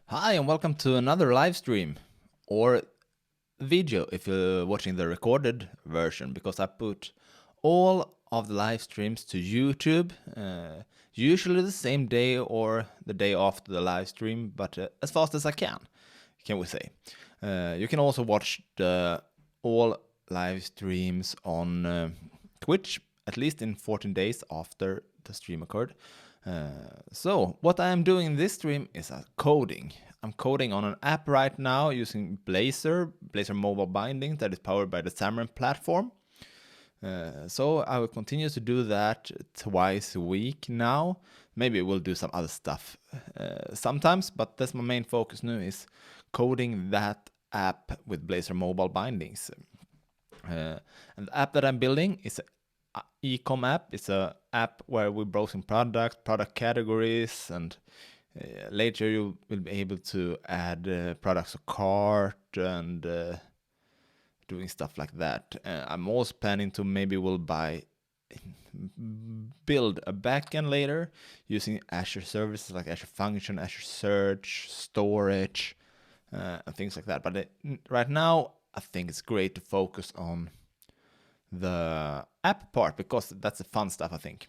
Hi, and welcome to another live stream or video if you're watching the recorded version, because I put all of the live streams to YouTube, usually the same day or the day after the live stream, but as fast as I can we say. You can also watch all live streams on Twitch, at least in 14 days after the stream occurred. So what I am doing in this stream is coding. I'm coding on an app right now using Blazor Mobile Bindings that is powered by the Xamarin platform. So I will continue to do that twice a week now. Maybe we'll do some other stuff sometimes, but that's my main focus now, is coding that app with Blazor Mobile Bindings. And the app that I'm building is an e-com app. It's an app where we're browsing product categories, and later you will be able to add products to cart and doing stuff like that. I'm also planning to maybe build a backend later using Azure services like Azure Function, Azure Search, Storage, and things like that. But right now, I think it's great to focus on the app part, because that's the fun stuff, I think.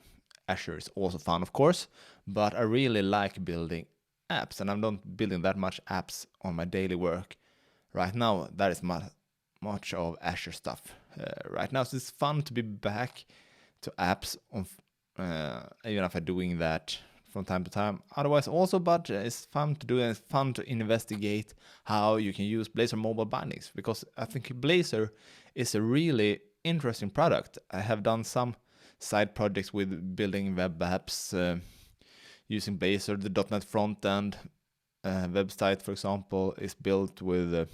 Azure is also fun, of course, but I really like building apps, and I'm not building that much apps on my daily work right now. That is much of Azure stuff right now. So it's fun to be back to apps on, even if I'm doing that from time to time otherwise also, but it's fun to do, and it's fun to investigate how you can use Blazor Mobile Bindings, because I think Blazor is a really interesting product. I have done some side projects with building web apps using Blazor. The .NET frontend website, for example, is built with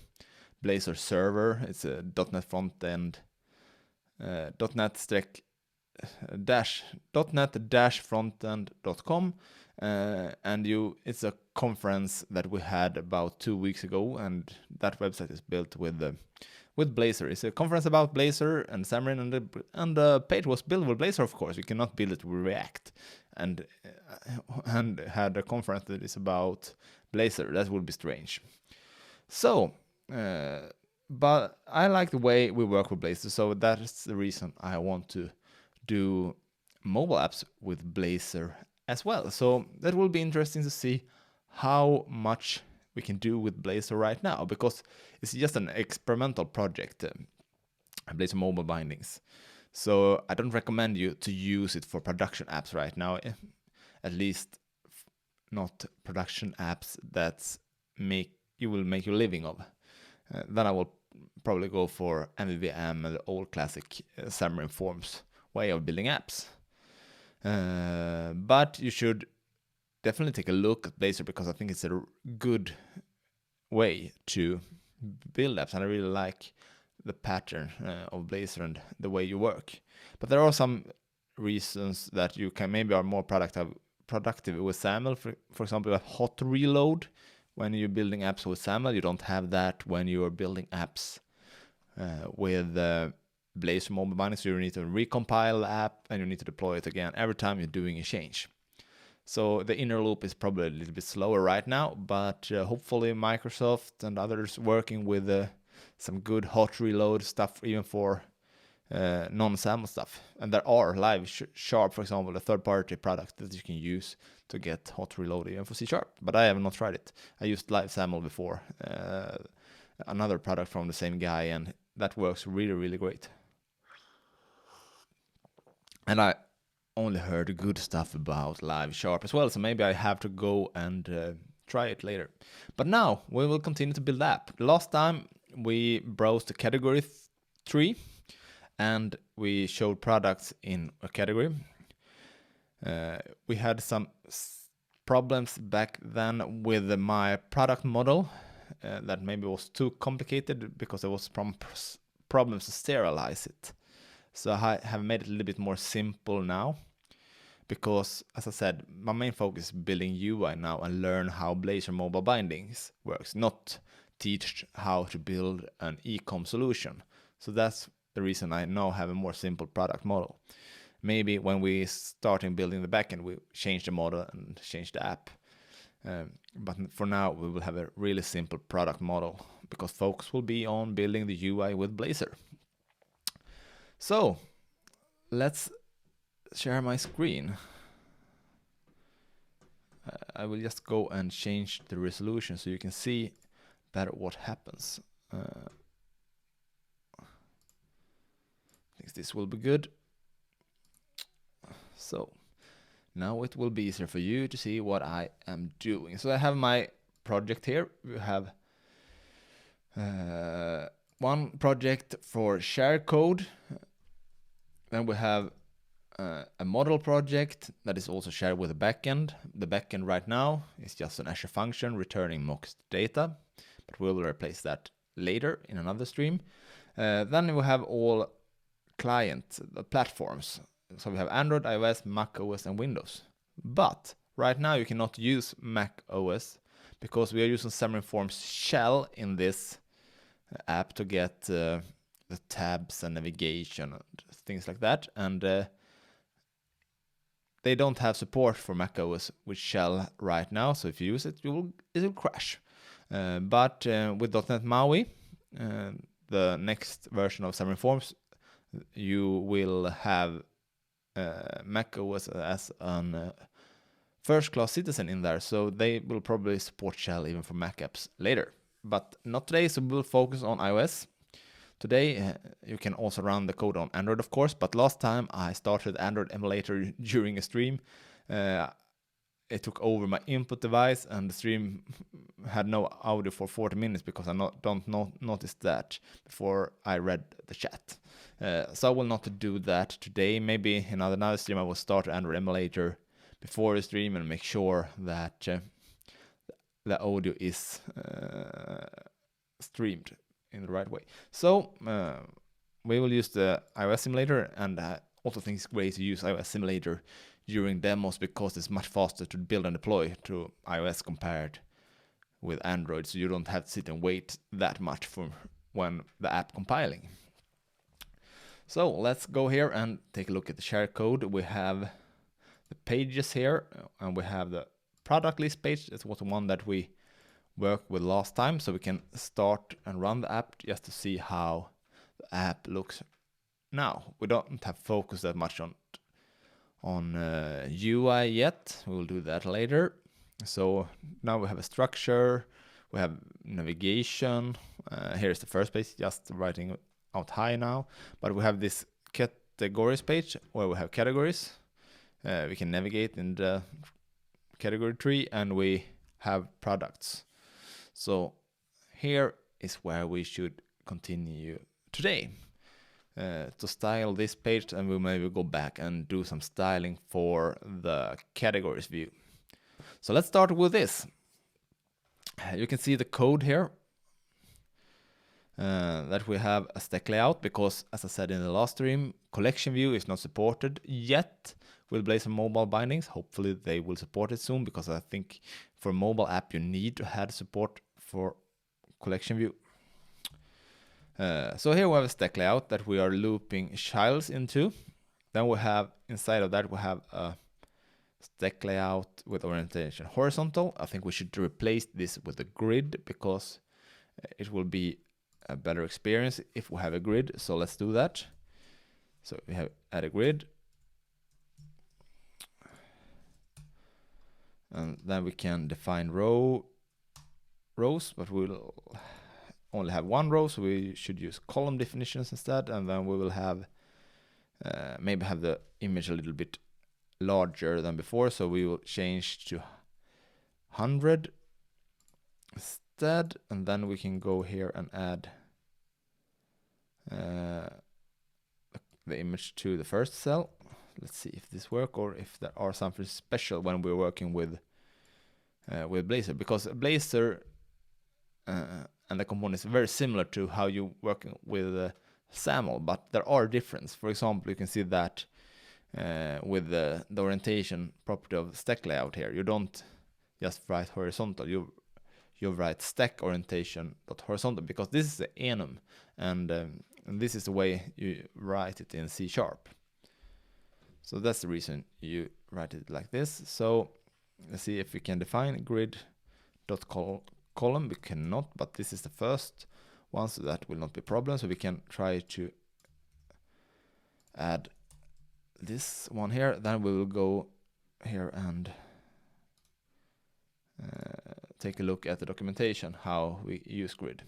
Blazor server. It's a .NET frontend, .NET-frontend.com, and it's a conference that we had about 2 weeks ago, and that website is built with Blazor. It's a conference about Blazor and Xamarin, and the page was built with Blazor. Of course, we cannot build it with React, and had a conference that is about Blazor. That would be strange. So, but I like the way we work with Blazor, so that's the reason I want to do mobile apps with Blazor as well. So that will be interesting to see how much we can do with Blazor right now, because it's just an experimental project, Blazor Mobile Bindings. So I don't recommend you to use it for production apps right now, at least not production apps that will make your living of. Then I will probably go for MVVM, the old classic Xamarin Forms way of building apps. But you should definitely take a look at Blazor, because I think it's a good way to build apps, and I really like the pattern of Blazor and the way you work. But there are some reasons that you can maybe are more productive with SAML. For example, you have hot reload when you're building apps with SAML. You don't have that when you're building apps with Blazor Mobile Bindings. So you need to recompile the app and you need to deploy it again every time you're doing a change. So the inner loop is probably a little bit slower right now, but hopefully Microsoft and others working with some good hot reload stuff, even for non-SAML stuff. And there are live Sharp, for example, a third-party product that you can use to get hot reload even for C#. But I have not tried it. I used live SAML before, another product from the same guy, and that works really, really great. And I only heard good stuff about live Sharp as well, so maybe I have to go and try it later. But now we will continue to build the app. Last time we browsed the category tree, and we showed products in a category. We had some problems back then with my product model that maybe was too complicated, because there was problems to serialize it. So I have made it a little bit more simple now, because, as I said, my main focus is building UI now and learn how Blazor Mobile Bindings works, not teach how to build an e-com solution. So that's the reason I now have a more simple product model. Maybe when we start in building the backend, we change the model and change the app. But for now, we will have a really simple product model because focus will be on building the UI with Blazor. So let's share my screen. I will just go and change the resolution so you can see better what happens. I think this will be good. So now it will be easier for you to see what I am doing. So I have my project here. We have one project for share code. Then we have a model project that is also shared with the backend. The backend right now is just an Azure function returning mocks data, but we will replace that later in another stream. Then we have all client platforms. So we have Android, iOS, Mac OS, and Windows. But right now you cannot use Mac OS because we are using SummerInform's shell in this app to get the tabs and navigation and things like that. And they don't have support for Mac OS with shell right now. So if you use it, it will crash. But with .NET MAUI, the next version of SummerInforms, you will have Mac OS as a first-class citizen in there, so they will probably support shell even for Mac apps later. But not today, so we'll focus on iOS. Today, you can also run the code on Android, of course, but last time I started Android emulator during a stream. It took over my input device, and the stream had no audio for 40 minutes because I don't notice that before I read the chat. So I will not do that today. Maybe in another stream I will start Android emulator before the stream and make sure that the audio is streamed in the right way. So we will use the iOS simulator, and I also think it's great to use iOS simulator during demos because it's much faster to build and deploy to iOS compared with Android, so you don't have to sit and wait that much for when the app compiling. So let's go here and take a look at the share code. We have the pages here, and we have the product list page. That was the one that we worked with last time, so we can start and run the app just to see how the app looks now. We don't have focus that much on UI yet. We will do that later. So now we have a structure, we have navigation. Here's the first page, just writing out high now. But we have this categories page where we have categories. We can navigate in the category tree, and we have products. So here is where we should continue today. To style this page, and we'll maybe go back and do some styling for the categories view. So let's start with this. You can see the code here, that we have a stack layout because, as I said in the last stream, collection view is not supported yet with Blazor Mobile Bindings. Hopefully they will support it soon, because I think for a mobile app you need to have support for collection view. So here we have a stack layout that we are looping childs into. Then we have, inside of that, we have a stack layout with orientation horizontal. I think we should replace this with a grid because it will be a better experience if we have a grid. So let's do that. So we have add a grid. And then we can define rows, but we'll only have one row, so we should use column definitions instead. And then we will have maybe have the image a little bit larger than before, so we will change to 100 instead. And then we can go here and add the image to the first cell. Let's see if this works, or if there are something special when we're working with Blazor, because Blazor and the component is very similar to how you work with SAML, but there are differences. For example, you can see that with the orientation property of stack layout here, you don't just write horizontal, you write stack orientation dot horizontal, because this is the enum, and this is the way you write it in C#. So that's the reason you write it like this. So let's see if we can define grid.column. We cannot, but this is the first one, so that will not be a problem. So we can try to add this one here. Then we will go here and take a look at the documentation, how we use grid.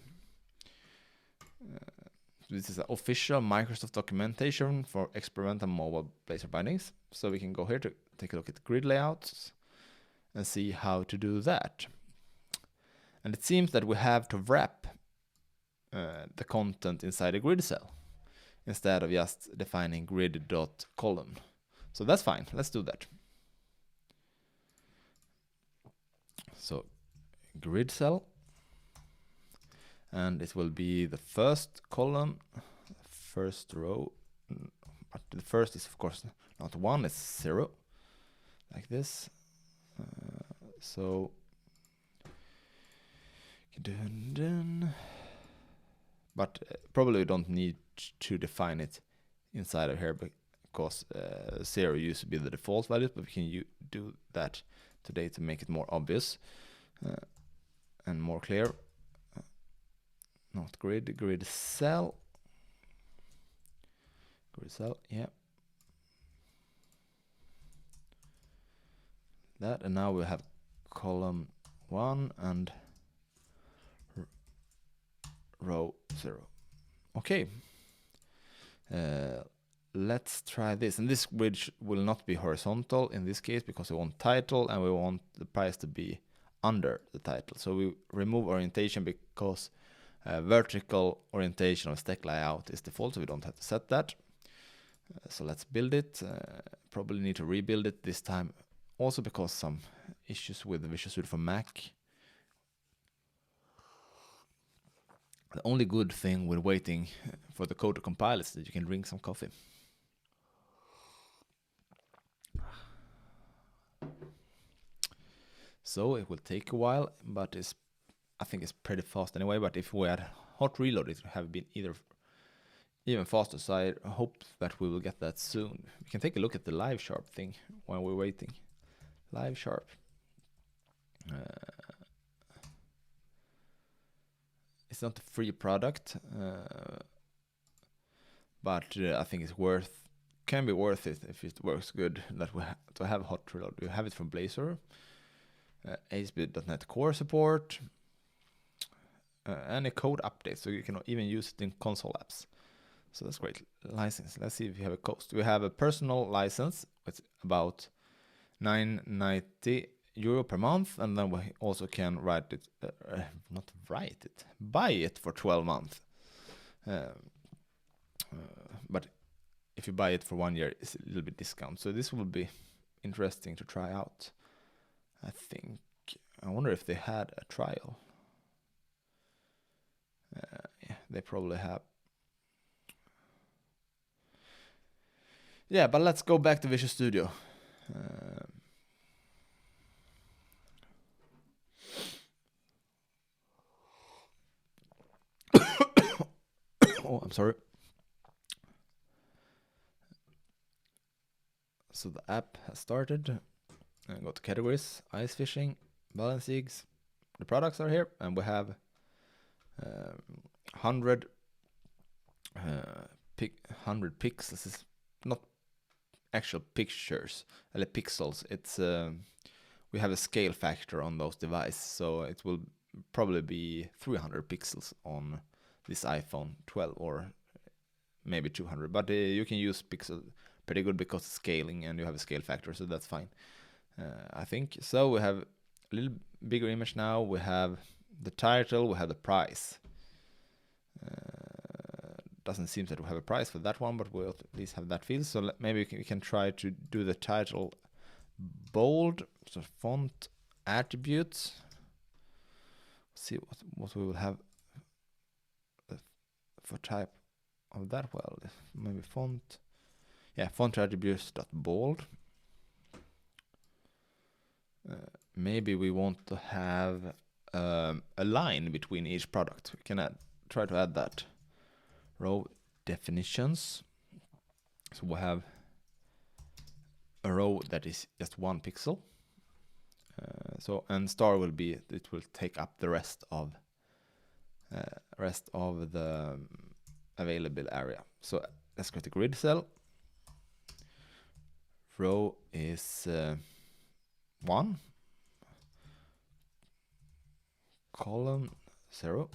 This is the official Microsoft documentation for experimental mobile Blazor bindings. So we can go here to take a look at the grid layouts and see how to do that. And it seems that we have to wrap the content inside a grid cell instead of just defining grid.column. So that's fine. Let's do that. So grid cell, and it will be the first column, first row, but the first is of course not 1, it's 0, like this. So but probably we don't need to define it inside of here, because 0 used to be the default value, but we can do that today to make it more obvious and more clear. Not grid, grid cell, yeah. That, and now we have column 1 and row 0. Okay, let's try this. And this grid will not be horizontal in this case, because we want title and we want the price to be under the title. So we remove orientation, because vertical orientation of stack layout is default, so we don't have to set that. So let's build it. Probably need to rebuild it this time, also because some issues with the Visual Studio for Mac. The only good thing with waiting for the code to compile is that you can drink some coffee. So it will take a while, but I think it's pretty fast anyway. But if we had hot reload, it would have been even faster. So I hope that we will get that soon. We can take a look at the live sharp thing while we're waiting. Live sharp. It's not a free product, but I think it's can be worth it if it works good. That we to have hot reload. We have it from Blazor, ASP.NET Core support, and a code update, so you can even use it in console apps. So that's great. License. Let's see if we have a cost. We have a personal license. It's about €9.90 per month, and then we also can buy it for 12 months. But if you buy it for 1 year, it's a little bit discount. So this will be interesting to try out. I wonder if they had a trial. Yeah, they probably have. Yeah, but let's go back to Visual Studio. Oh, I'm sorry. So the app has started. Go to categories, ice fishing, balance jigs. The products are here, and we have 100 pixels. This is not actual pictures, pixels. It's we have a scale factor on those devices, so it will probably be 300 pixels on this iPhone 12, or maybe 200. But you can use pixel pretty good because it's scaling and you have a scale factor, so that's fine. I think so. We have a little bigger image now. We have the title, we have the price. Doesn't seem that we have a price for that one, but we'll at least have that field. So maybe we can try to do the title bold, so font attributes. See what we will have for type of that. Well, maybe font. Yeah, font attributes dot bold. Maybe we want to have a line between each product. We can try to add that. Row definitions. So we have a row that is just 1 pixel. And star will be, it will take up the rest of the available area. So let's create a grid cell. Row is 1, column 0,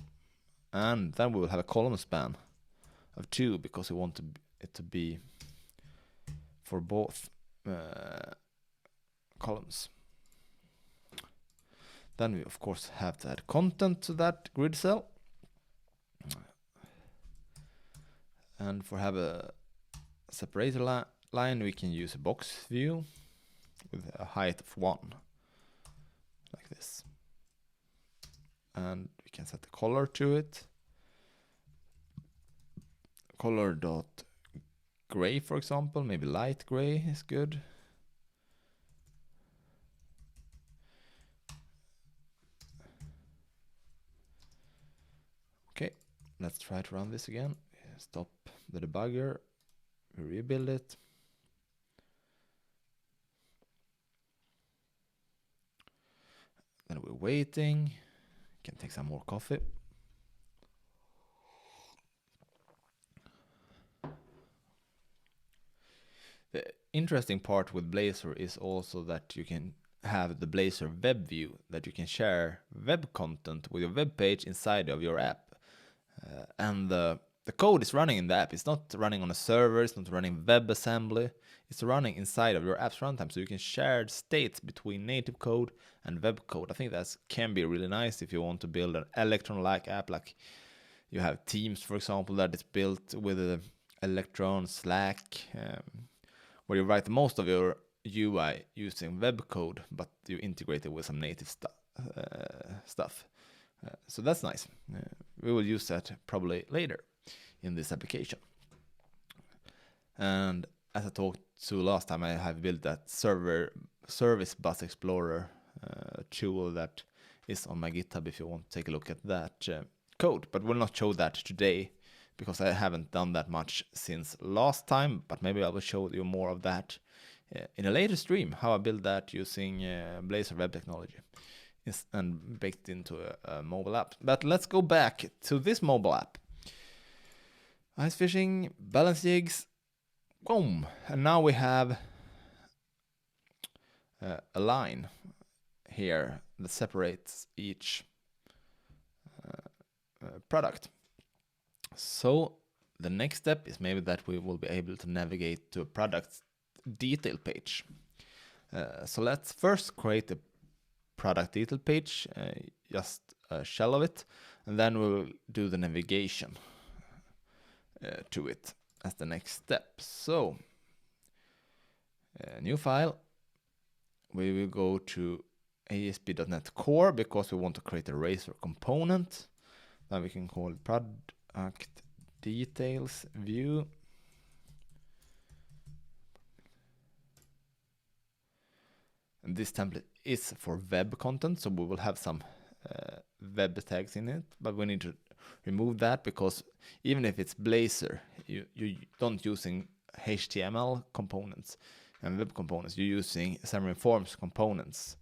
and then we will have a column span of 2 because we want it to be for both columns. Then we of course have to add content to that grid cell, and for have a separator line we can use a box view with a height of 1, like this, and we can set the color to it. Color dot gray, for example, maybe light gray is good. Okay, let's try to run this again. Stop the debugger, we rebuild it. Then we're waiting. Can take some more coffee. The interesting part with Blazor is also that you can have the Blazor web view, that you can share web content with your web page inside of your app. And the code is running in the app. It's not running on a server, it's not running WebAssembly. It's running inside of your app's runtime, so you can share states between native code and web code. I think that can be really nice if you want to build an Electron-like app, like you have Teams, for example, that is built with Electron, Slack, where you write most of your UI using web code, but you integrate it with some native stuff. So that's nice. We will use that probably later in this application. And as I talked to last time, I have built that service bus explorer tool that is on my GitHub if you want to take a look at that code. But we'll not show that today because I haven't done that much since last time. But maybe I will show you more of that in a later stream, how I built that using Blazor web technology and baked into a mobile app. But let's go back to this mobile app. Ice fishing, balance jigs, boom. And now we have a line here that separates each product. So the next step is maybe that we will be able to navigate to a product detail page. So let's first create a product detail page, just a shell of it, and then we'll do the navigation to it as the next step. So new file, we will go to ASP.NET Core because we want to create a Razor component. Then we can call it product details view. And this template is for web content, so we will have some web tags in it, but we need to remove that because even if it's Blazor, you don't using HTML components and web components, you're using Xamarin Forms components.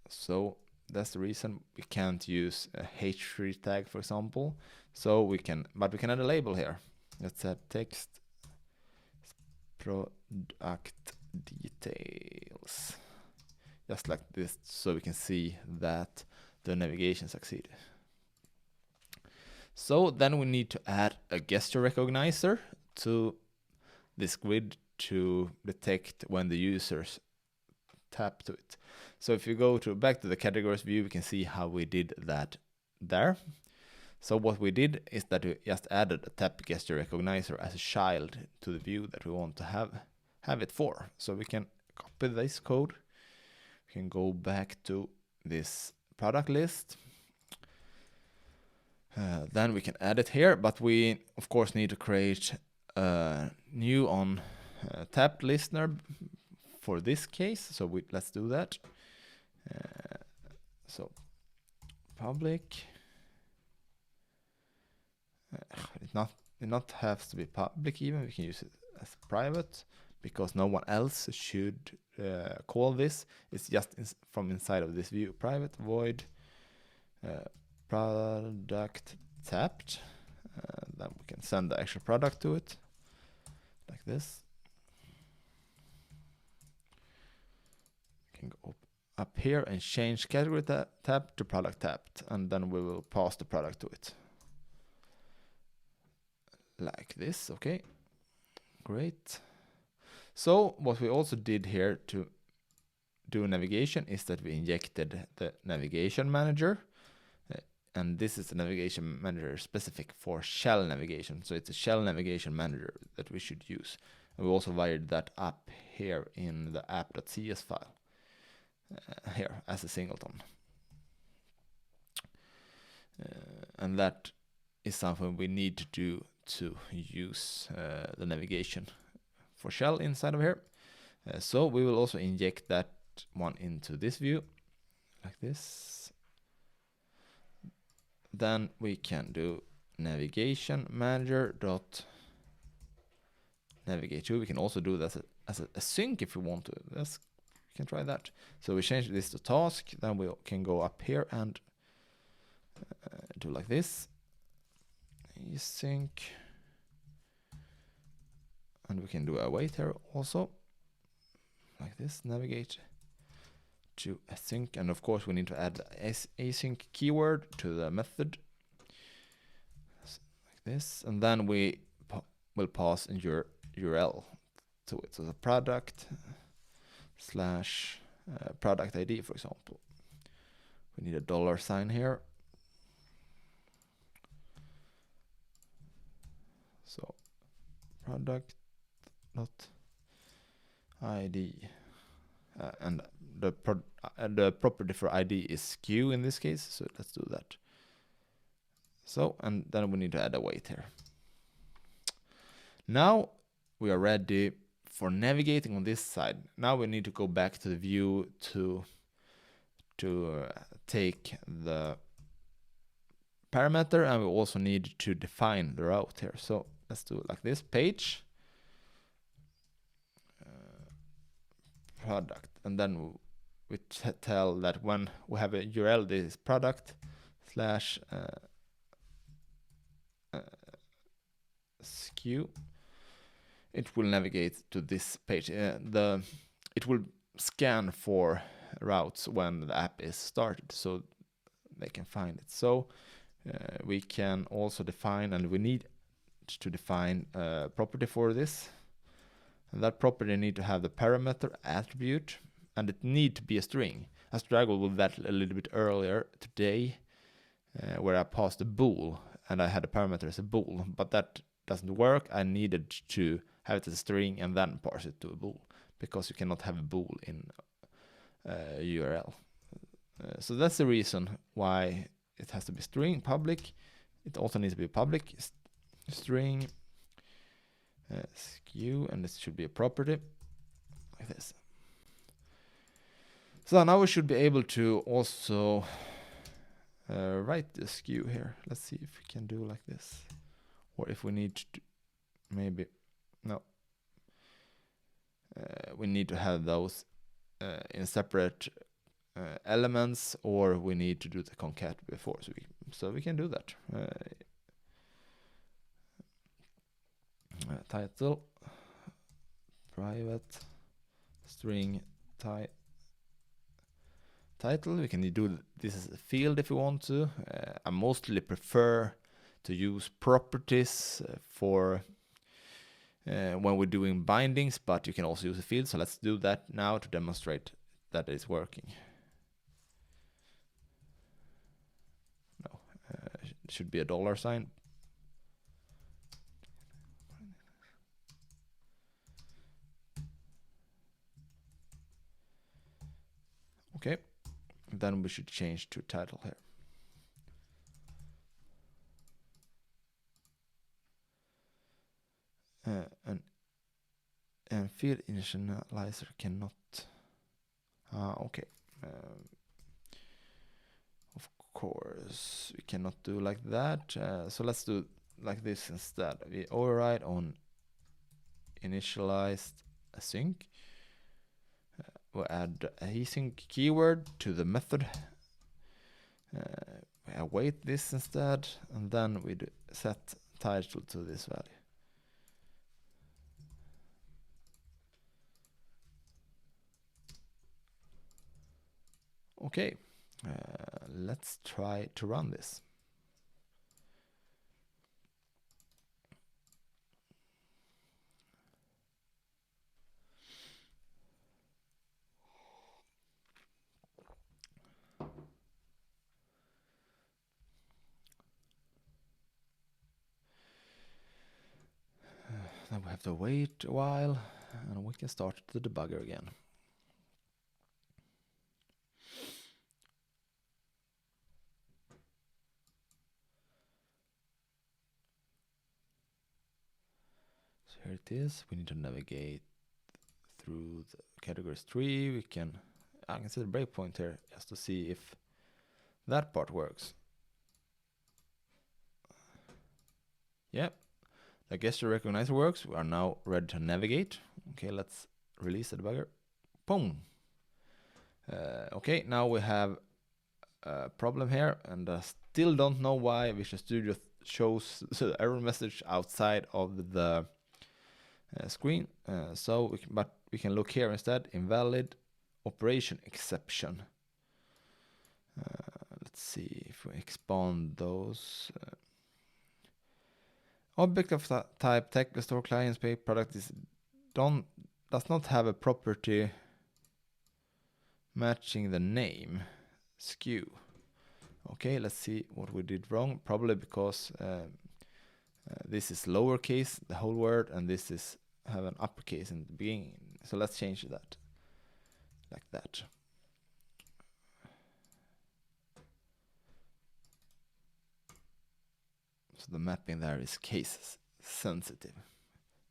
So that's the reason we can't use a H3 tag, for example. So we can add a label here. Let's add text product details, just like this, so we can see that the navigation succeeded. So then we need to add a gesture recognizer to this grid to detect when the users tap to it. So if you go back to the categories view, we can see how we did that there. So what we did is that we just added a tap gesture recognizer as a child to the view that we want to have it for. So we can copy this code. We can go back to this product list. Then we can add it here, but we of course need to create a new on tapped listener for this case. So let's do that. So public. It not have to be public even. We can use it as private because no one else should call this. It's just from inside of this view. Private void product tapped. Then we can send the actual product to it like this. We can go up here and change category tab to product tapped, and then we will pass the product to it like this. Okay, great. So what we also did here to do navigation is that we injected the navigation manager, and this is the navigation manager specific for shell navigation. So it's a shell navigation manager that we should use. And we also wired that up here in the app.cs file here as a singleton. And that is something we need to do to use the navigation for shell inside of here. So we will also inject that one into this view like this. Then we can do navigation manager dot navigate to. We can also do that as a sync if we want to. We can try that. So we change this to task. Then we can go up here and do like this. Async. And we can do a wait here also. Like this. Navigate to async. And of course we need to add the async keyword to the method. Like this. And then we will pass in your URL to it. So the product slash product ID, for example. We need a $sign here. So product dot ID, and the property for ID is SKU in this case. So let's do that. So, and then we need to add a wait here. Now we are ready for navigating on this side. Now we need to go back to the view to take the parameter, and we also need to define the route here. So let's do it like this. Page product, and then we tell that when we have a URL, this is product slash SKU. It will navigate to this page. It will scan for routes when the app is started, so they can find it. So we can also define, and we need to define a property for this. And that property need to have the parameter attribute, and it need to be a string. I struggled with that a little bit earlier today, where I passed a bool, and I had a parameter as a bool, but that doesn't work. I needed to have it as a string and then parse it to a bool, because you cannot have a bool in URL. So that's the reason why it has to be string public. It also needs to be public string SKU, and this should be a property like this. So now we should be able to also write the SKU here. Let's see if we can do like this, or if we need to maybe no. We need to have those in separate elements, or we need to do the concat before, so we can do that. Title private string title. We can do this as a field if you want to. I mostly prefer to use properties for when we're doing bindings, but you can also use a field. So let's do that now to demonstrate that it's working. No, it should be a $sign. Okay, then we should change to title here. And field initializer cannot. Okay. Of course, we cannot do like that. So let's do like this instead. We override on initialized async. We'll add a async keyword to the method. We await this instead, and then we set title to this value. Okay, let's try to run this. Then we have to wait a while, and we can start the debugger again. So here it is. We need to navigate through the categories tree. I can see the breakpoint here just to see if that part works. Yep, the gesture recognizer works. We are now ready to navigate. Okay, let's release the debugger. Boom. Okay, now we have a problem here, and I still don't know why Visual Studio shows the error message outside of the screen. But we can look here instead. Invalid operation exception. Let's see if we expand those. Object of type tech store clients pay product does not have a property matching the name SKU. Okay, let's see what we did wrong. Probably because this is lowercase, the whole word, and this is have an uppercase in the beginning. So let's change that like that. So the mapping there is case sensitive.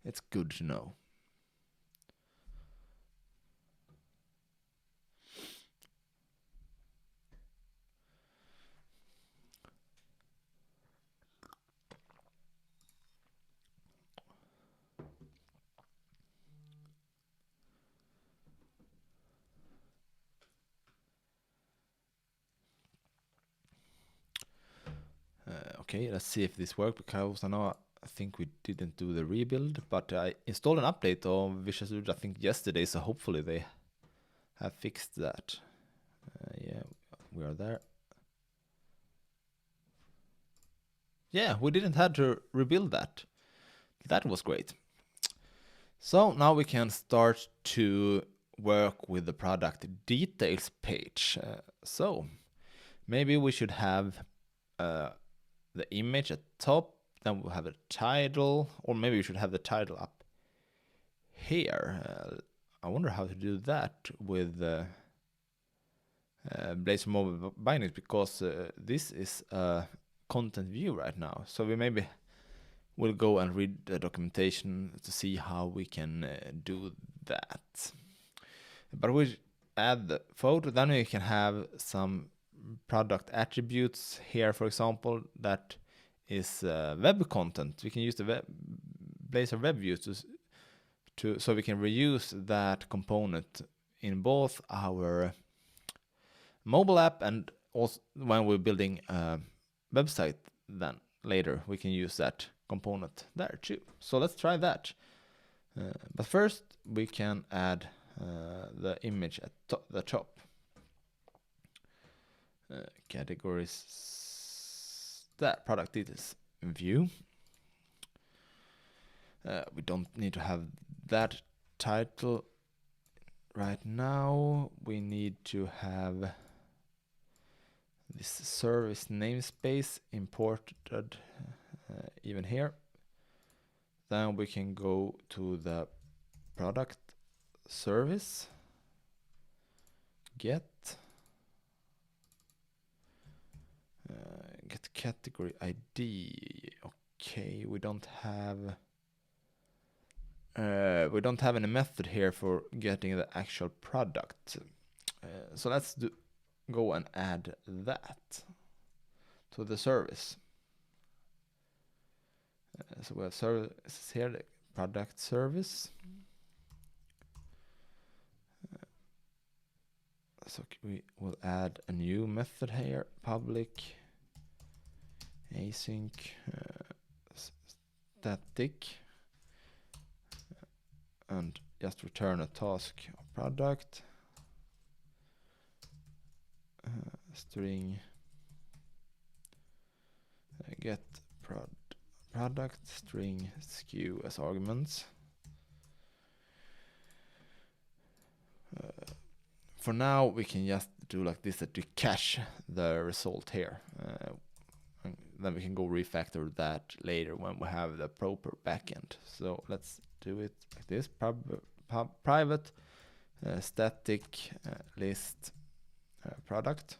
It's good to know. Okay, let's see if this works, because I think we didn't do the rebuild, but I installed an update of Visual Studio I think yesterday, so hopefully they have fixed that. Yeah, we are there. Yeah, we didn't have to rebuild that. That was great. So now we can start to work with the product details page. So maybe we should have the image at top, then we'll have a title, or maybe we should have the title up here. I wonder how to do that with Blazor Mobile Bindings, because this is a content view right now. So we maybe will go and read the documentation to see how we can do that. But we add the photo, then we can have some product attributes here, for example, that is web content. We can use the Blazor web views so we can reuse that component in both our mobile app and also when we're building a website. Then later we can use that component there too. So let's try that. But first we can add the image at the top. Categories, that product details view. We don't need to have that title right now. We need to have this service namespace imported even here. Then we can go to the product service, get category ID. Okay, we don't have any method here for getting the actual product. So let's go and add that to the service. So we have services here, the product service. So we will add a new method here, public async static, and just return a task product string get product string SKU as arguments. For now we can just do like this, that we cache the result here. And then we can go refactor that later when we have the proper backend. So let's do it like this. Private static list product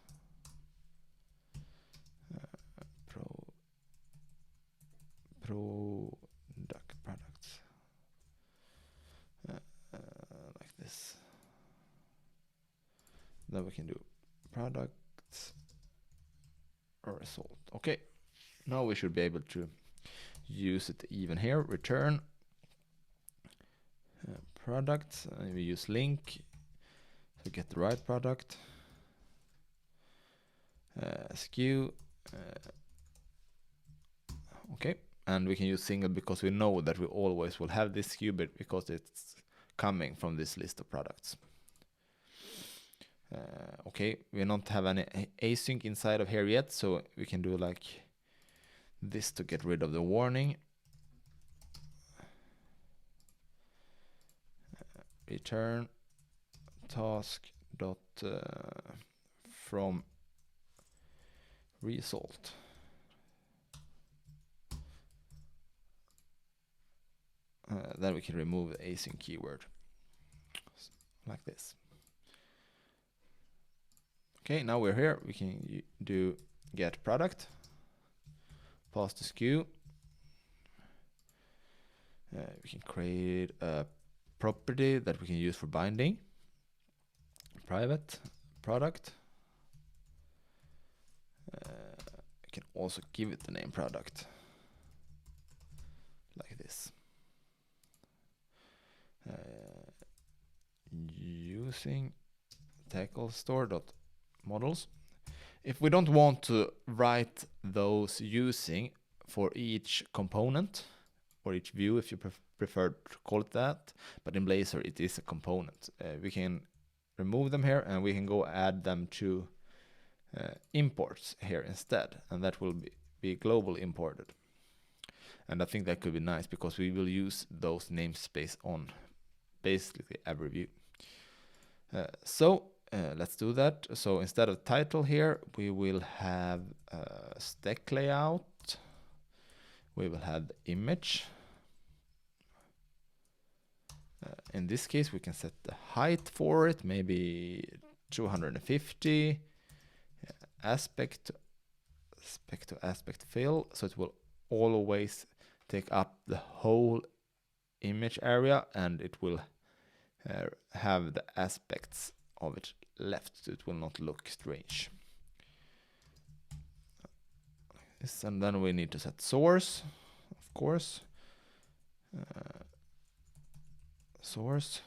products like this. Then we can do products result. Okay, now we should be able to use it even here. Return products, and we use link to get the right product. SKU. Okay, and we can use single because we know that we always will have this SKU, but because it's coming from this list of products. Okay, we don't have any async inside of here yet, so we can do like this to get rid of the warning. Return task dot from result. Then we can remove the async keyword like this. Okay, now we're here. We can do get product, pass the SKU. We can create a property that we can use for binding. Private product. We can also give it the name product like this. Using tackle store.models. If we don't want to write those using for each component or each view, if you prefer to call it that, but in Blazor it is a component. We can remove them here and we can go add them to imports here instead, and that will be globally imported. And I think that could be nice because we will use those namespace on basically every view. So let's do that. So instead of title here, we will have stack layout. We will have the image. In this case, we can set the height for it, maybe 250. Aspect to aspect fill, so it will always take up the whole image area, and it will have the aspects of it left, so it will not look strange. And then we need to set source, of course. Source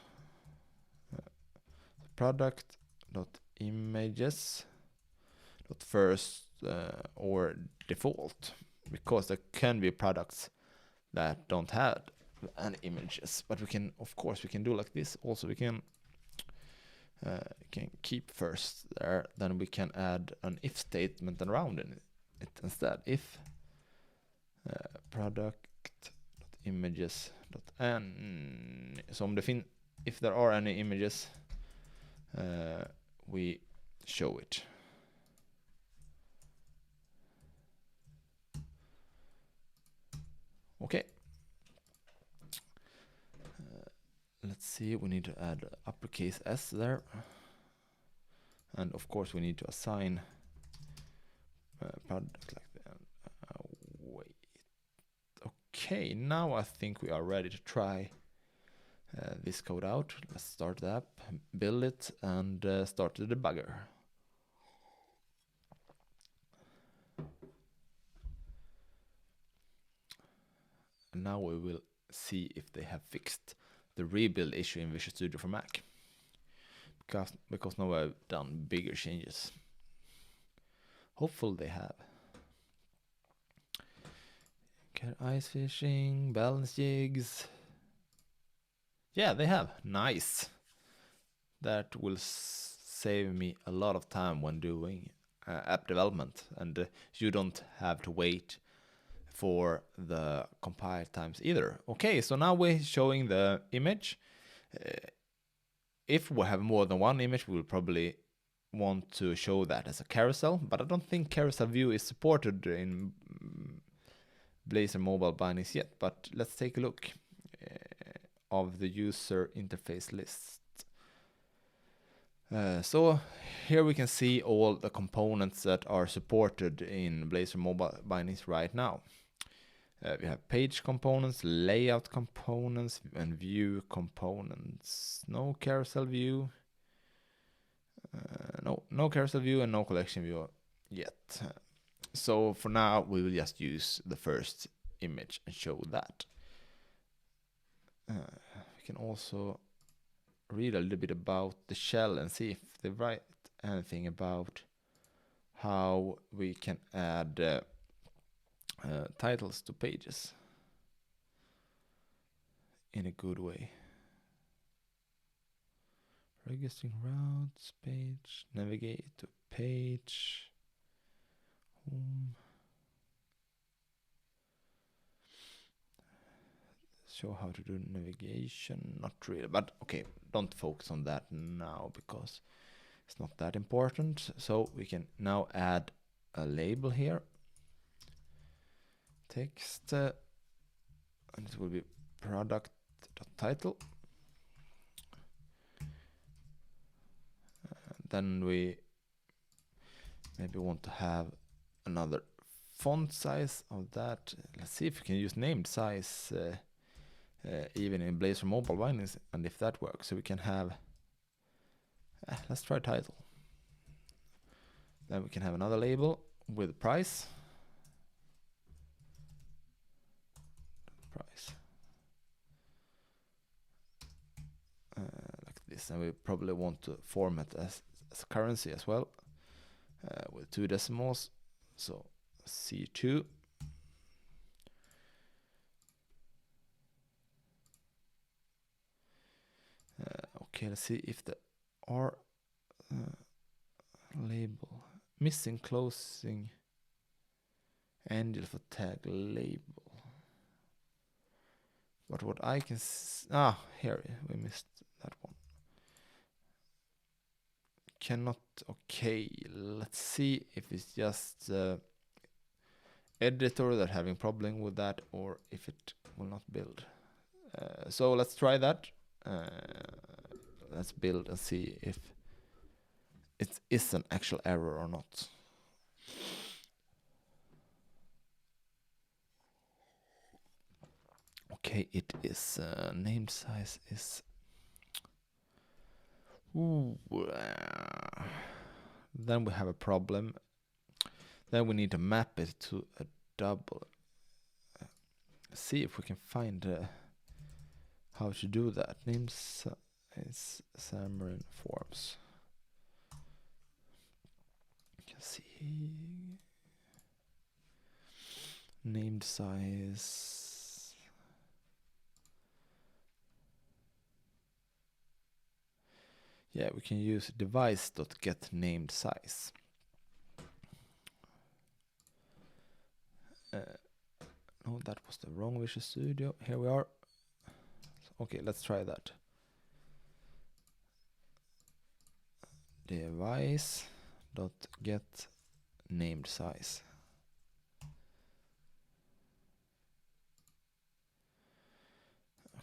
product dot images dot first or default, because there can be products that don't have any images, but we can, of course, we can do like this also. We can keep first there, then we can add an if statement around it instead. If product.images.n, so if there are any images, we show it. Okay. Let's see, we need to add uppercase S there. And of course we need to assign product like that. Wait. Okay, now I think we are ready to try this code out. Let's start the app, build it, and start the debugger. And now we will see if they have fixed the rebuild issue in Visual Studio for Mac. because now I've done bigger changes. Hopefully they have. Cat ice fishing, balance jigs. Yeah, they have. Nice. That will save me a lot of time when doing app development, and you don't have to wait for the compile times either. Okay, so now we're showing the image. If we have more than one image, we will probably want to show that as a carousel, but I don't think carousel view is supported in Blazor Mobile Bindings yet, but let's take a look of the user interface list. So here we can see all the components that are supported in Blazor Mobile Bindings right now. We have page components, layout components, and view components. No carousel view. No carousel view and no collection view yet. So for now, we will just use the first image and show that. We can also read a little bit about the shell and see if they write anything about how we can add titles to pages in a good way. Registering routes, page, navigate to page, home. Show how to do navigation, not really, but okay, don't focus on that now because it's not that important. So we can now add a label here, text, and it will be product.title. Then we maybe want to have another font size of that. Let's see if we can use named size even in Blazor Mobile Bindings, and if that works. So we can have, let's try title. Then we can have another label with price. Like this, and we probably want to format as currency as well, with 2 decimals, so C2. Okay, let's see if the R label missing closing angel for tag label. But what I can here we missed that one. Cannot. Okay, let's see if it's just editor that having problem with that, or if it will not build. So let's try that. Let's build and see if it is an actual error or not. Okay, it is. Named size is. Then we have a problem. Then we need to map it to a double. See if we can find how to do that. Name size Xamarin Forms. You can see named size. Yeah, we can use device.getNamedSize. No, that was the wrong Visual Studio. Here we are. Okay, let's try that. Device.getNamedSize.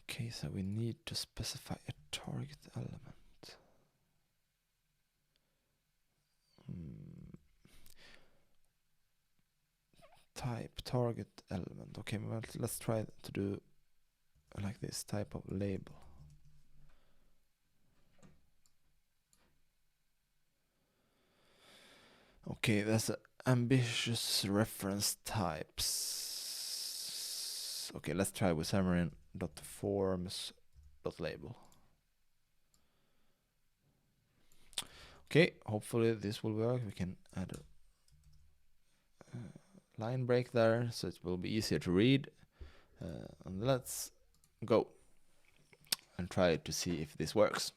Okay, so we need to specify a target element. Type target element. Okay, well, let's try to do like this type of label. Okay, that's ambitious reference types. Okay, let's try with Xamarin.forms.label. Okay, hopefully this will work. We can add a line break there, so it will be easier to read. And let's go and try to see if this works.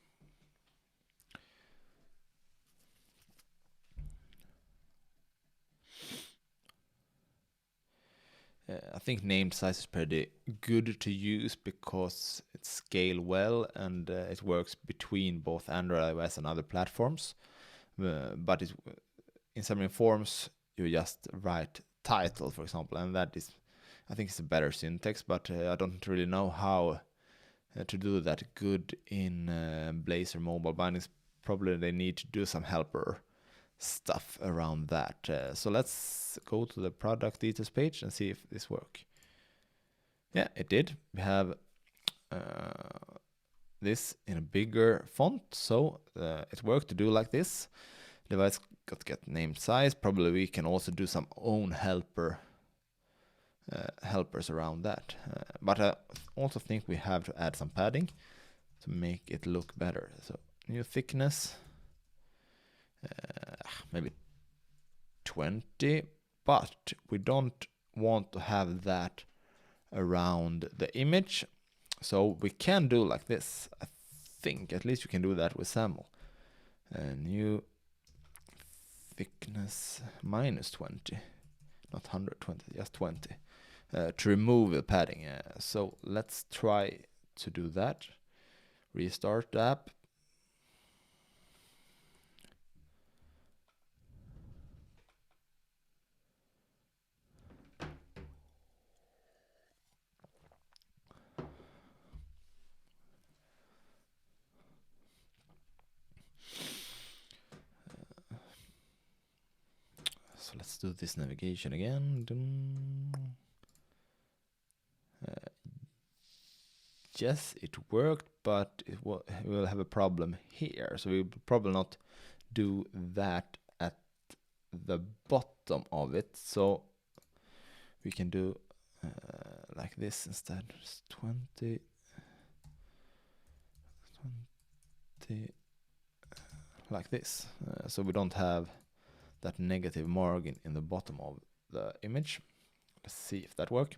I think named size is pretty good to use because it scales well and it works between both Android, iOS, and other platforms. But in some forms, you just write title, for example, and that is, I think, it's a better syntax. But I don't really know how to do that good in Blazor Mobile Bindings. Probably they need to do some helper stuff around that. So let's go to the product details page and see if this works. Yeah, it did. We have this in a bigger font, so it worked to do like this. Device got get named size. Probably we can also do some own helpers around that. But I also think we have to add some padding to make it look better. So new thickness. Maybe 20, but we don't want to have that around the image, so we can do like this. I think at least you can do that with SAML. New thickness minus 20, not 120, just 20, to remove the padding. So let's try to do that. Restart the app. So let's do this navigation again. Yes, it worked, but we'll have a problem here. So we will probably not do that at the bottom of it. So we can do like this instead. Just 20, like this. So we don't have that negative margin in the bottom of the image. Let's see if that works.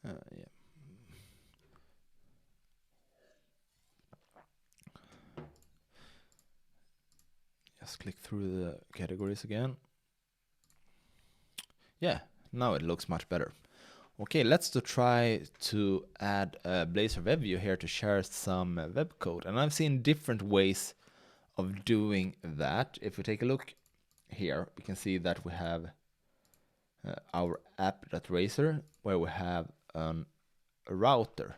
Yeah. Just click through the categories again. Yeah, now it looks much better. Okay, let's try to add a Blazor web view here to share some web code. And I've seen different ways of doing that. If we take a look here, we can see that we have our app.razor, where we have a router.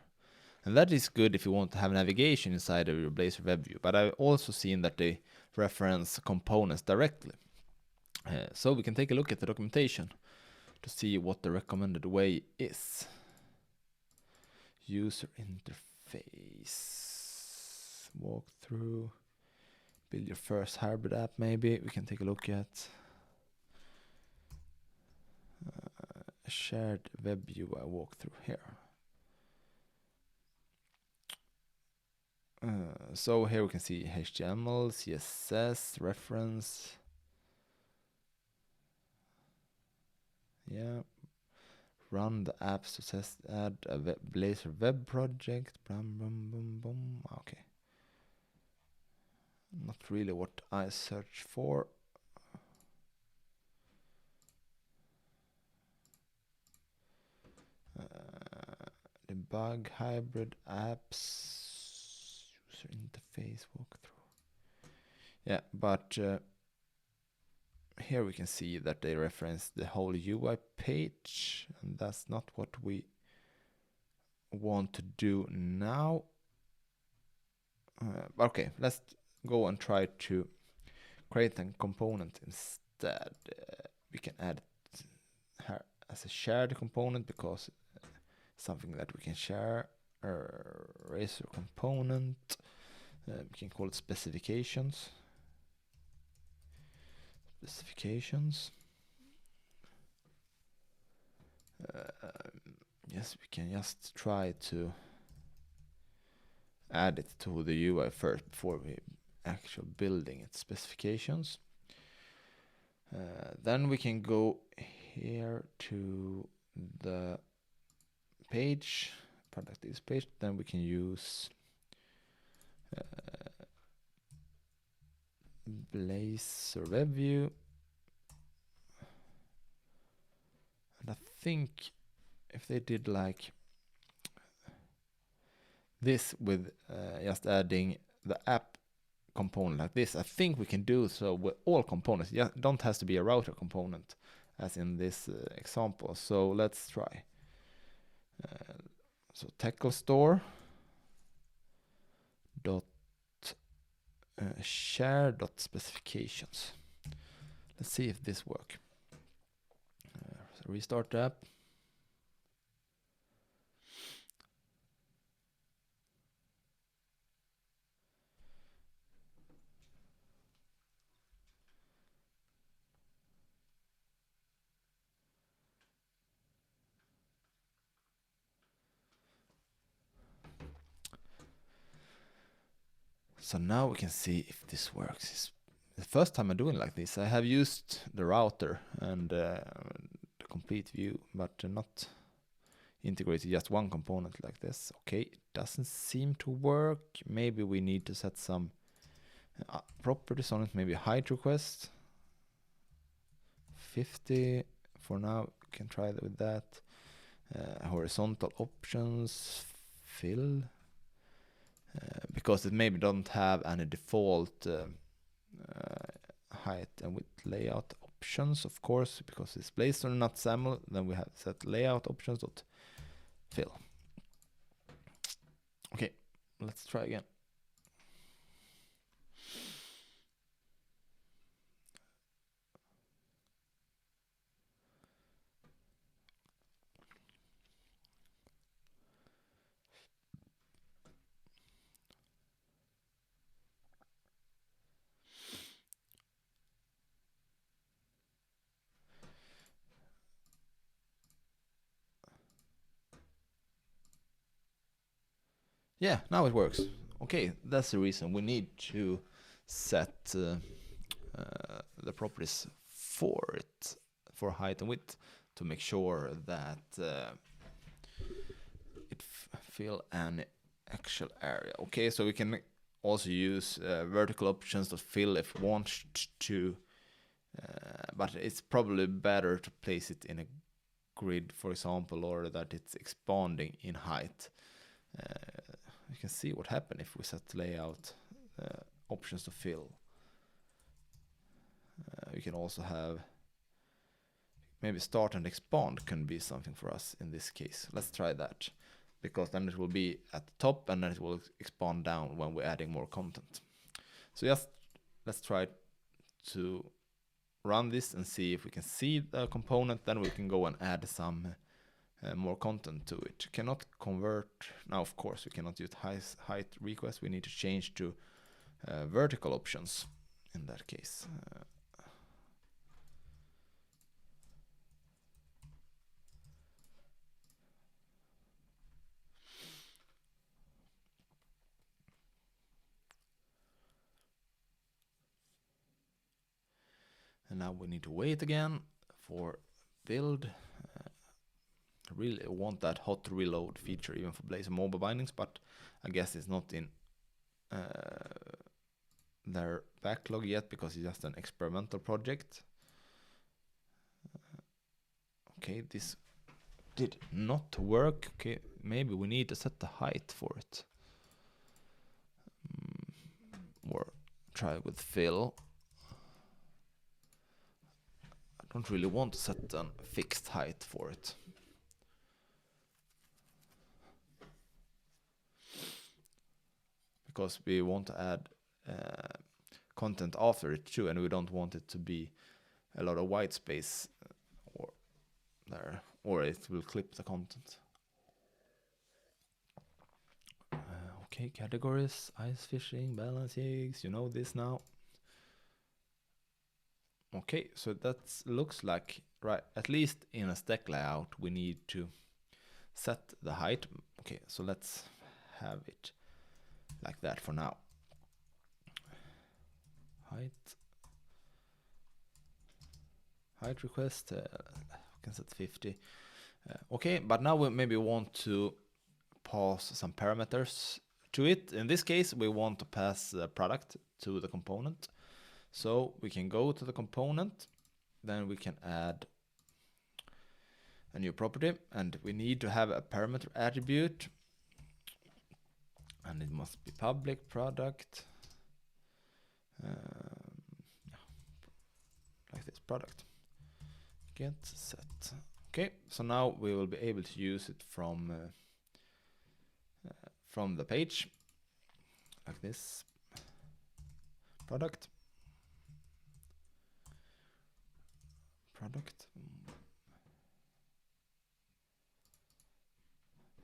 And that is good if you want to have navigation inside of your Blazor web view. But I've also seen that they reference components directly. So we can take a look at the documentation to see what the recommended way is. User interface, walkthrough, build your first hybrid app maybe. We can take a look at a shared web UI walkthrough here. So here we can see HTML, CSS, reference. Yeah. Run the apps to test, add a Blazor web project. Okay. Not really what I search for. Debug hybrid apps, user interface walkthrough. Yeah, but here we can see that they reference the whole UI page, and that's not what we want to do now. Okay, let's go and try to create a component instead. We can add it here as a shared component because something that we can share. Razor component. We can call it specifications. specifications. Yes, we can just try to add it to the UI first before we actually building its specifications. Then we can go here to the page, product is page. Then we can use Blazor web view. And I think if they did like this with just adding the app component like this, I think we can do so with all components. Yeah, don't has to be a router component as in this example. So let's try. So tackle store dot share dot specifications. Let's see if this works. So restart the app. So now we can see if this works. It's the first time I'm doing like this. I have used the router and the complete view, but not integrated just one component like this. Okay, it doesn't seem to work. Maybe we need to set some properties on it. Maybe a height request. 50 for now. We can try with that. Horizontal options, fill. Because it maybe don't have any default height and width layout options, of course, because it's Blazor not SAML. Then we have set layout options dot fill. Okay, let's try again. Yeah, now it works. Okay, that's the reason we need to set the properties for it, for height and width, to make sure that it fill an actual area. Okay, so we can also use vertical options to fill if we want to, but it's probably better to place it in a grid, for example, or that it's expanding in height. You can see what happens if we set layout options to fill. We can also have maybe start and expand can be something for us in this case. Let's try that, because then it will be at the top and then it will expand down when we're adding more content. So just let's try to run this and see if we can see the component. Then we can go and add some more content to it. Cannot convert now, of course we cannot use height request. We need to change to vertical options in that case. And now we need to wait again for build. I really want that hot reload feature even for Blazor Mobile Bindings, but I guess it's not in their backlog yet because it's just an experimental project. Okay, this did not work. Okay, maybe we need to set the height for it. Or try with fill. I don't really want to set a fixed height for it. Because we want to add content after it too, and we don't want it to be a lot of white space or there, or it will clip the content. Okay, categories, ice fishing, balance jigs, you know this now. Okay, so that looks like, right, at least in a stack layout, we need to set the height. Okay, so let's have it like that for now. Height request, we can set 50. Okay, but now we maybe want to pass some parameters to it. In this case, we want to pass the product to the component. So we can go to the component, then we can add a new property, and we need to have a parameter attribute, and it must be public product, like this, product get set. Okay, so now we will be able to use it from the page, like this, product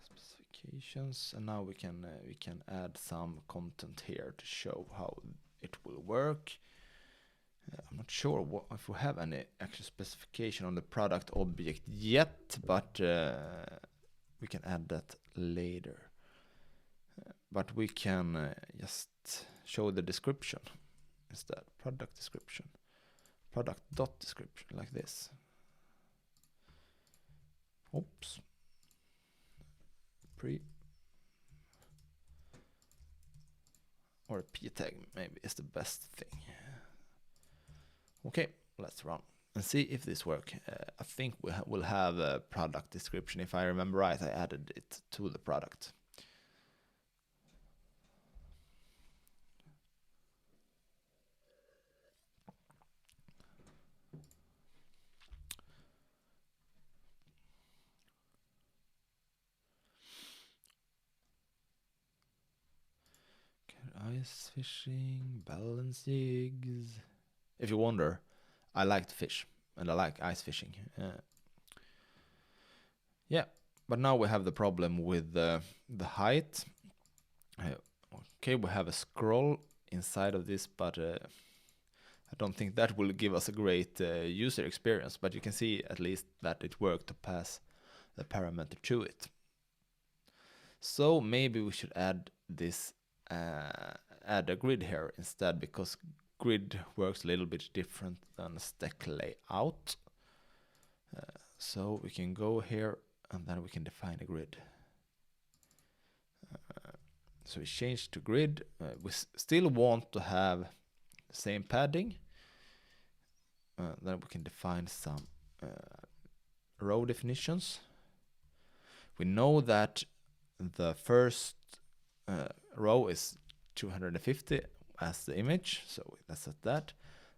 specifications, and now we can add some content here to show how it will work. I'm not sure if we have any actual specification on the product object yet, but we can add that later. But we can just show the description instead. Product description. Product dot description, like this. Oops. Or a p tag maybe is the best thing. Okay, let's run and see if this works. I think we'll have a product description. If I remember right, I added it to the product. Ice fishing, balance jigs. If you wonder, I like to fish and I like ice fishing. Yeah, but now we have the problem with the height. Okay, we have a scroll inside of this, but I don't think that will give us a great user experience. But you can see at least that it worked to pass the parameter to it. So maybe we should add this, add a grid here instead, because grid works a little bit different than a stack layout. So we can go here and then we can define a grid. So we change to grid. We still want to have the same padding. Then we can define some row definitions. We know that the first row is 250 as the image, so let's set that.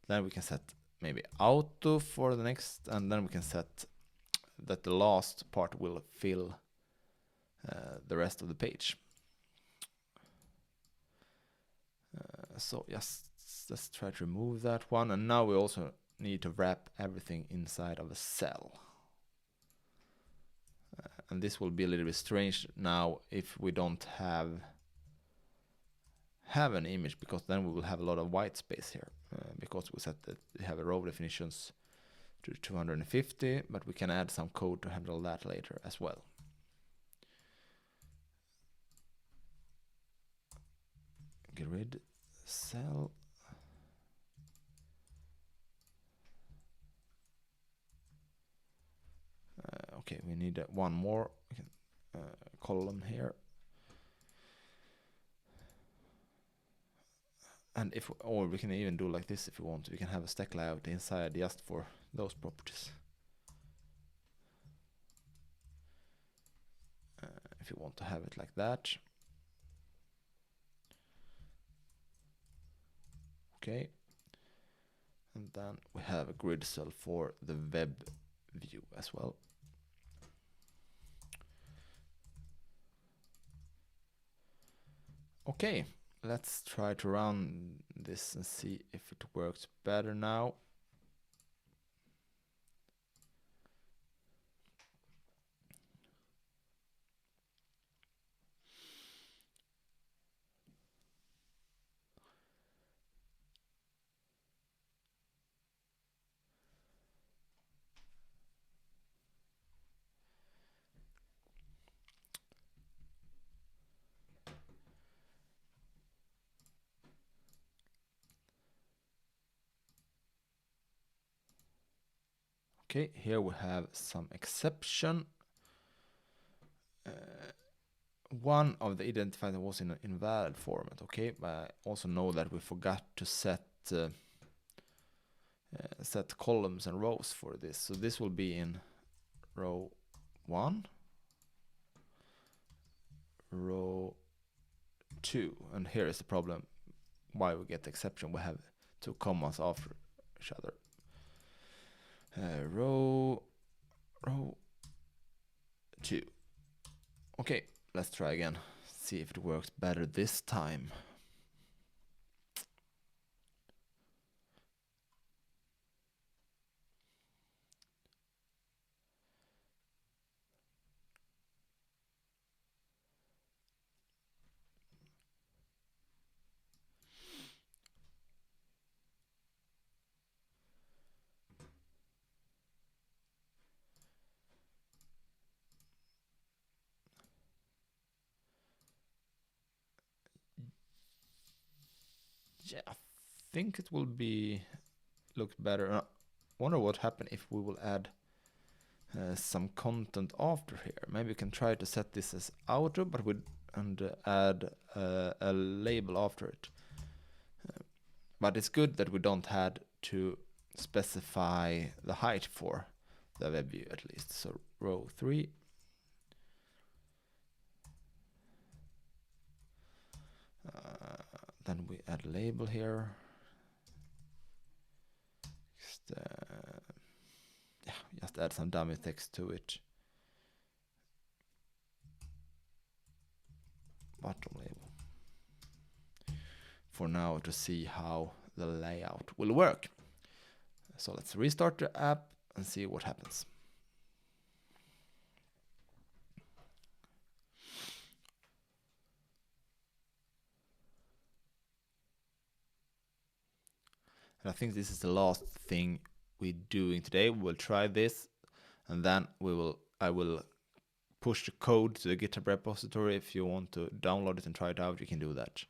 Then we can set maybe auto for the next, and then we can set that the last part will fill the rest of the page. So yes, let's try to remove that one, and now we also need to wrap everything inside of a cell. And this will be a little bit strange now if we don't have an image, because then we will have a lot of white space here, because we set that we have a row definitions to 250, but we can add some code to handle that later as well. Grid cell. Okay, we need one more column here. And or we can even do like this if we want. We can have a stack layout inside just for those properties. If you want to have it like that. Okay. And then we have a grid cell for the web view as well. Okay, let's try to run this and see if it works better now. Okay, here we have some exception. One of the identifier was in an invalid format. Okay, but I also know that we forgot to set columns and rows for this. So this will be in row 1, row 2, and here is the problem why we get the exception. We have 2 commas after each other. Row 2. Okay, let's try again. See if it works better this time. Yeah, I think it will look better. I wonder what happens if we will add some content after here. Maybe we can try to set this as auto, but add a label after it. But it's good that we don't had to specify the height for the web view at least. So row 3. Then we add a label here. Just add some dummy text to it. Bottom label. For now, to see how the layout will work. So let's restart the app and see what happens. And I think this is the last thing we're doing today. We'll try this, and then I will push the code to the GitHub repository. If you want to download it and try it out, you can do that.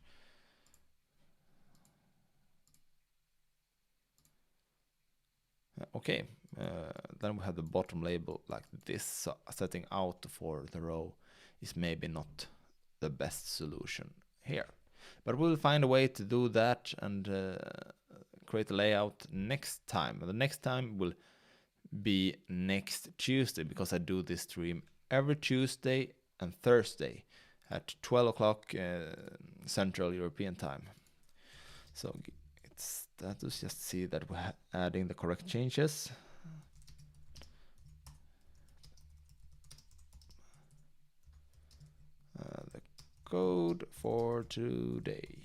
Okay, then we have the bottom label like this. So setting out for the row is maybe not the best solution here, but we'll find a way to do that and create a layout next time. The next time will be next Tuesday, because I do this stream every Tuesday and Thursday at 12 o'clock Central European time. So it's status, just see that we're adding the correct changes. The code for today.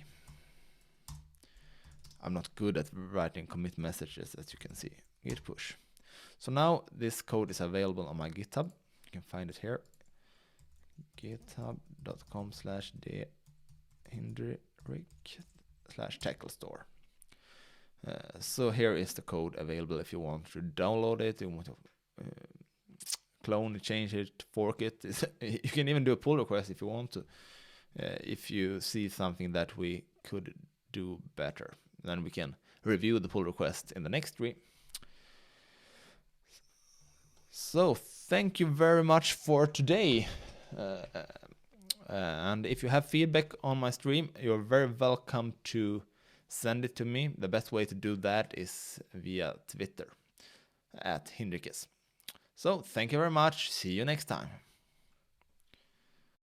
I'm not good at writing commit messages, as you can see. Git push. So now this code is available on my GitHub. You can find it here. github.com/Hindrikes/tackle-store. So here is the code available if you want to download it, you want to clone it, change it, fork it. You can even do a pull request if you want to. If you see something that we could do better, then we can review the pull request in the next stream. So thank you very much for today. And if you have feedback on my stream, you're very welcome to send it to me. The best way to do that is via Twitter @Hindrikes. So thank you very much. See you next time.